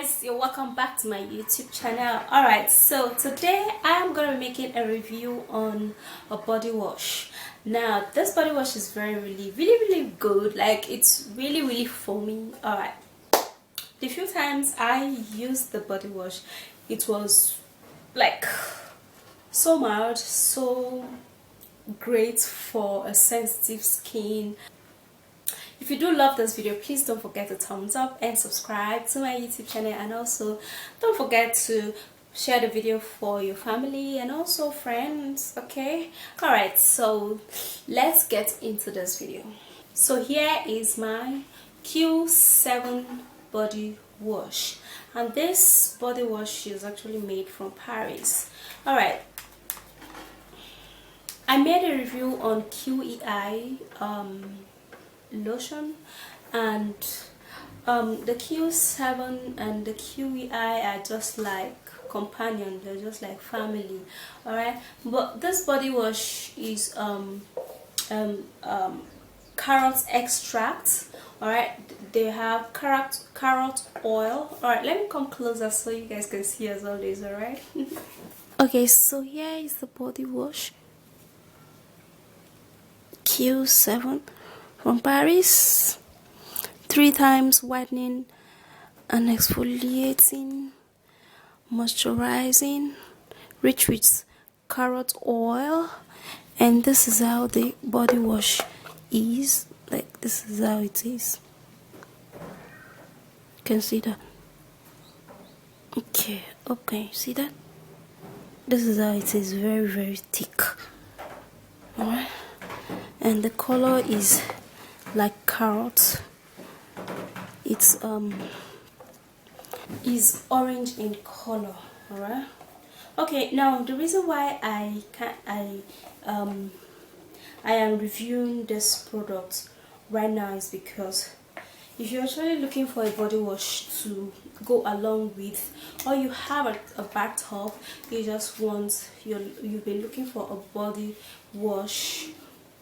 guys, you're welcome back to my YouTube channel. Alright, so today I am going to be making a review on a body wash. Now this body wash is really good. Like, it's really foamy. Alright, the few times I used the body wash, it was like so mild, so great for a sensitive skin. If you do love this video, please don't forget to thumbs up and subscribe to my YouTube channel, and also don't forget to share the video for your family and also friends. Okay, all right, so let's get into this video. So here is my Q7 body wash, and this body wash is actually made from Paris. All right, I made a review on QEI lotion, and the Q7 and the QEI are just like companions, they're just like family. All right, but this body wash is carrot extract. All right, they have carrot oil. All right, let me come closer so you guys can see as always. All right. Okay, so here is the body wash, Q7 from Paris. 3 times whitening and exfoliating, moisturizing, rich with carrot oil. And this is how the body wash is. Like, this is how it is. You can see that. Okay, see that? This is how it is. Very thick. Alright, and the color is like carrot. It's is orange in color. All right. Okay, now the reason why I am reviewing this product right now is because if you're actually looking for a body wash to go along with, or you have a bathtub, you just want you've been looking for a body wash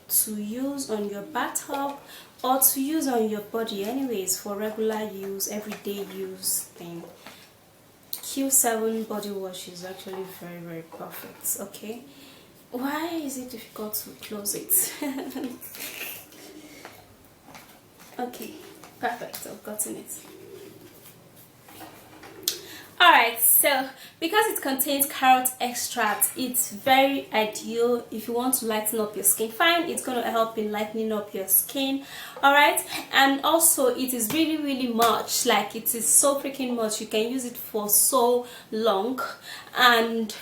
to use on your bathtub or to use on your body anyways, for regular use, everyday use thing, Q7 body wash is actually very perfect. Okay, why is it difficult to close it? Okay, perfect, I've gotten it. Alright, so because it contains carrot extract, it's very ideal if you want to lighten up your skin. Fine, it's going to help in lightening up your skin. Alright, and also it is really much, like, it is so freaking much. You can use it for so long, and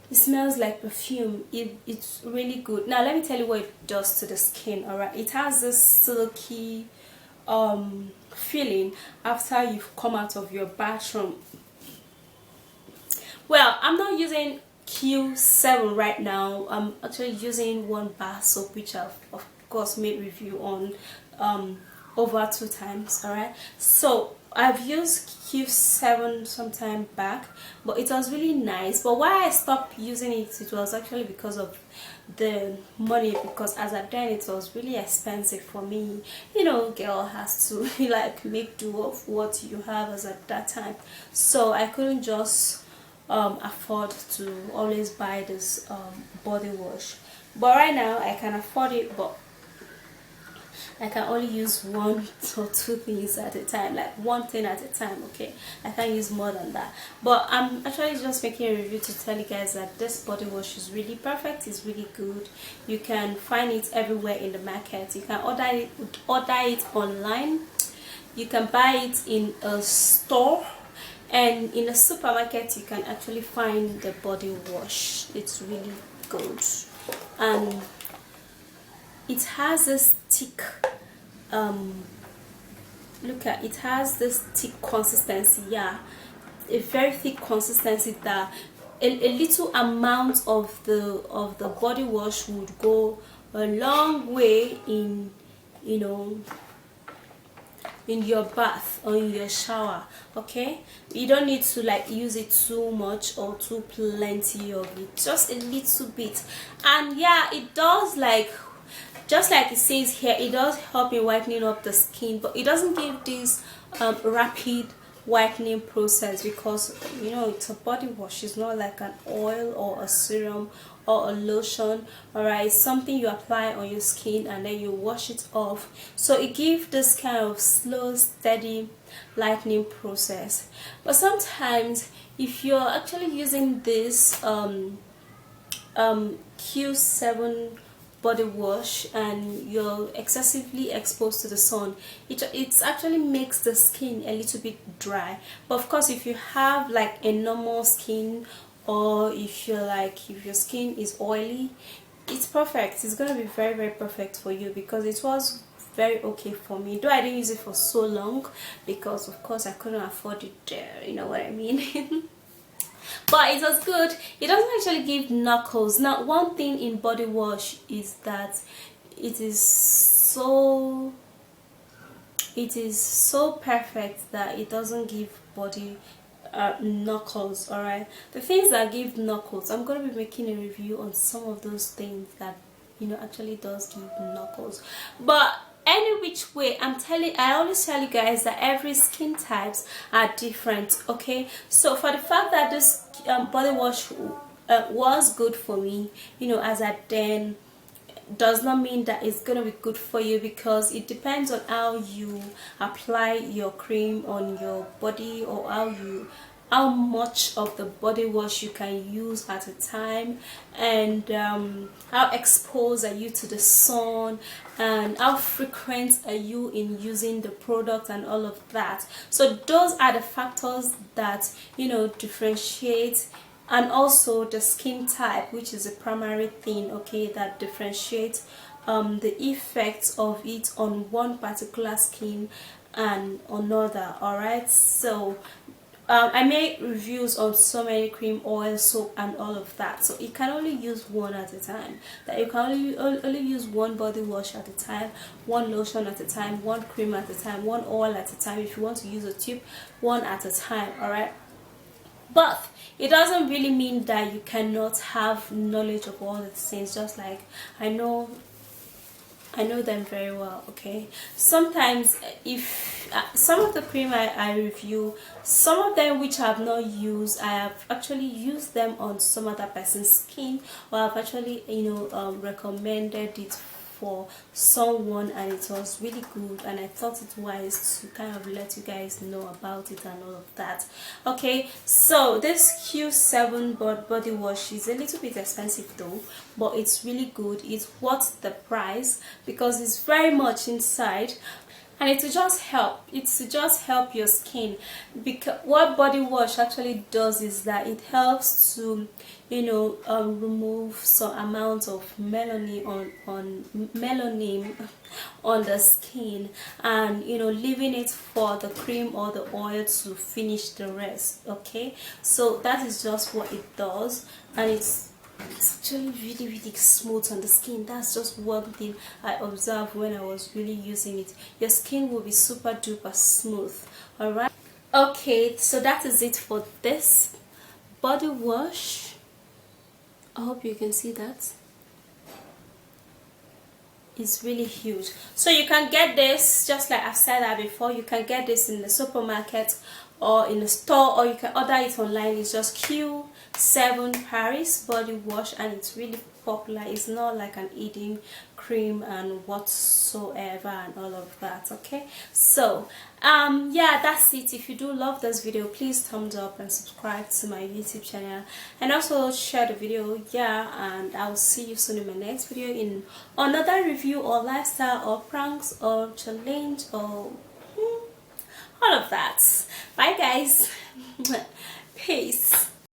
it smells like perfume. It's really good. Now let me tell you what it does to the skin. Alright, it has this silky feeling after you've come out of your bathroom. Well, I'm not using Q7 right now. I'm actually using one bar soap, which I've of course made review on over 2 times. Alright, so I've used Q7 some time back, but it was really nice. But why I stopped using it, it was actually because of the money, because as at then it was really expensive for me. You know, girl has to like make do of what you have as at that time, so I couldn't just afford to always buy this body wash. But right now I can afford it, but I can only use 1 or 2 things at a time, like one thing at a time. Okay, I can't use more than that. But I'm actually just making a review to tell you guys that this body wash is really perfect. It's really good. You can find it everywhere in the market. You can order it online. You can buy it in a store, and in a supermarket you can actually find the body wash. It's really good, and it has this thick look at it, has this thick consistency. Yeah, a very thick consistency that a little amount of the body wash would go a long way in, you know, in your bath or in your shower. Okay, you don't need to like use it too much or too plenty of it, just a little bit. And yeah, it does, like, just like it says here, it does help in whitening up the skin, but it doesn't give this rapid whitening process, because you know it's a body wash. It's not like an oil or a serum or a lotion. All right, it's something you apply on your skin and then you wash it off, so it gives this kind of slow, steady lightening process. But sometimes if you're actually using this Q7 body wash and you're excessively exposed to the sun, it actually makes the skin a little bit dry. But of course, if you have like a normal skin, or if your skin is oily, it's perfect. It's gonna be very, very perfect for you, because it was very okay for me, though I didn't use it for so long because of course I couldn't afford it, you know what I mean. But it was good. It doesn't actually give knuckles. Now, one thing in body wash is that it is so perfect that it doesn't give body knuckles. All right, the things that give knuckles, I'm going to be making a review on some of those things that, you know, actually does give knuckles. But any which way, I always tell you guys that every skin types are different. Okay, so for the fact that this body wash was good for me, you know, as at then, does not mean that it's gonna be good for you, because it depends on how you apply your cream on your body, or how much of the body wash you can use at a time, and how exposed are you to the sun, and how frequent are you in using the product, and all of that. So those are the factors that, you know, differentiate. And also the skin type, which is a primary thing, okay, that differentiates the effects of it on one particular skin and another. All right, so I make reviews on so many cream, oil, soap, and all of that. So you can only use one at a time. That you can only use one body wash at a time, one lotion at a time, one cream at a time, one oil at a time. If you want to use a tube, one at a time. All right. But it doesn't really mean that you cannot have knowledge of all the things. Just like I know them very well. Okay, sometimes if some of the cream I review, some of them which I have not used, I have actually used them on some other person's skin, or I've actually, you know, recommended it for someone, and it was really good, and I thought it wise to kind of let you guys know about it and all of that. Okay, so this Q7 body wash is a little bit expensive though, but it's really good. It's worth the price because it's very much inside, and it will just help your skin. Because what body wash actually does is that it helps to, you know, remove some amount of melanin on the skin, and, you know, leaving it for the cream or the oil to finish the rest. Okay, so that is just what it does, and it's actually really, really smooth on the skin. That's just one thing I observed when I was really using it. Your skin will be super duper smooth. All right, okay, so that is it for this body wash. I hope you can see that. It's really huge. So you can get this, just like I've said that before, you can get this in the supermarket or in the store, or you can order it online. It's just Q7 Paris body wash, and it's really popular. It's not like an eating cream and whatsoever and all of that. Okay, so yeah, that's it. If you do love this video, please thumbs up and subscribe to my YouTube channel, and also share the video. Yeah, and I'll see you soon in my next video in another review or lifestyle or pranks or challenge or all of that. Bye guys. Peace.